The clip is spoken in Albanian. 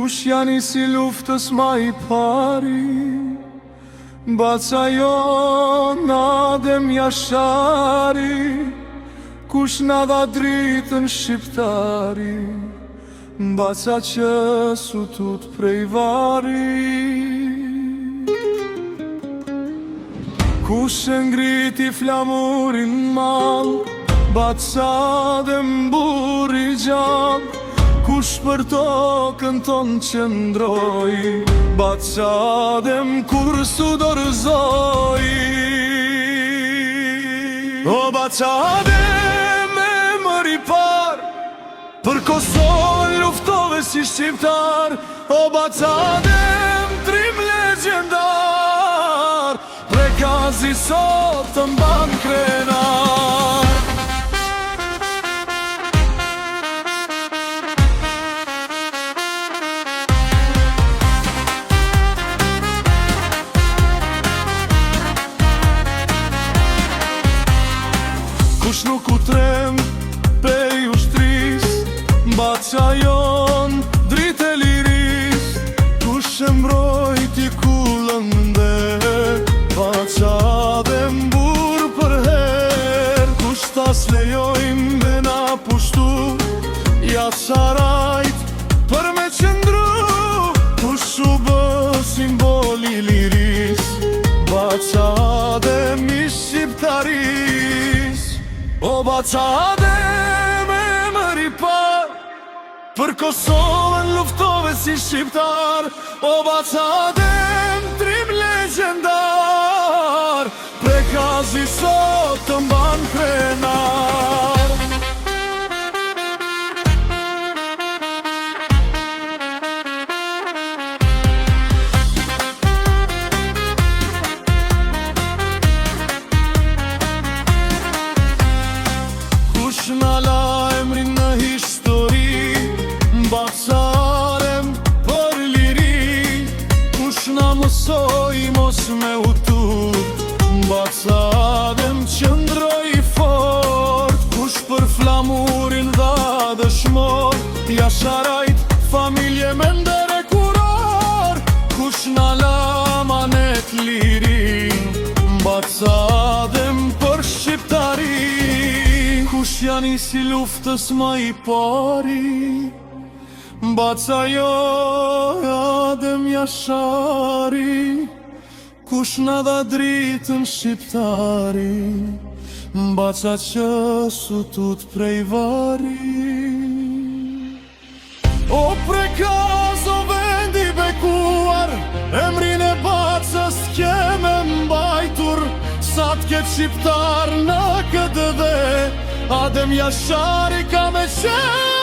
Kush janë si luftës ma I pari, baca jo Adem Jashari. Kush na dha dritën shqiptari, baca që sutut prej vari. Kush e ngriti flamurin mal, baca dhe mburi gjall. Kush për tokën ton qëndroj, baca dhe m'kur su dorëzoj. O baca dhe me mëri par, për Kosovën luftove si shqiptar. O baca dhe m'trim legjendar, prekazi sot të mban krenar. Kush nuk u trem pej ushtris, baca jon dritë e liris. Kush e mbrojti kullën nder, baca dhe mbur për her. Kush tas lejojmë dhe na pushtu, Jasharajt për me qëndru. Kush u bë simbol I liris, baca dhe mi shqiptaris. O baca dhe me mëri par, për Kosovën luftove si shqiptar. O baca dhe m'trim legjendar, prekazi sot të mban krenar. Kush na la emrin në histori, bacarem për liri. Kush na mësoj mos me utur, bacarem qëndroj fort. Kush për flamurin dha dëshmor, Jasharajt familje me ndere kuror. Kush na la manet lirin, bacarem për shqiptari. Kush janë si luftës ma I pari, baca jo Adem Jashari. Kush na dha dritën shqiptari, baca që sutut prej vari. O prekaz o vendi bekuar, emrin e bacës keme mbajtur. Sa t'ket shqiptar në këtë dhe, Adem Jashari ka me qenë.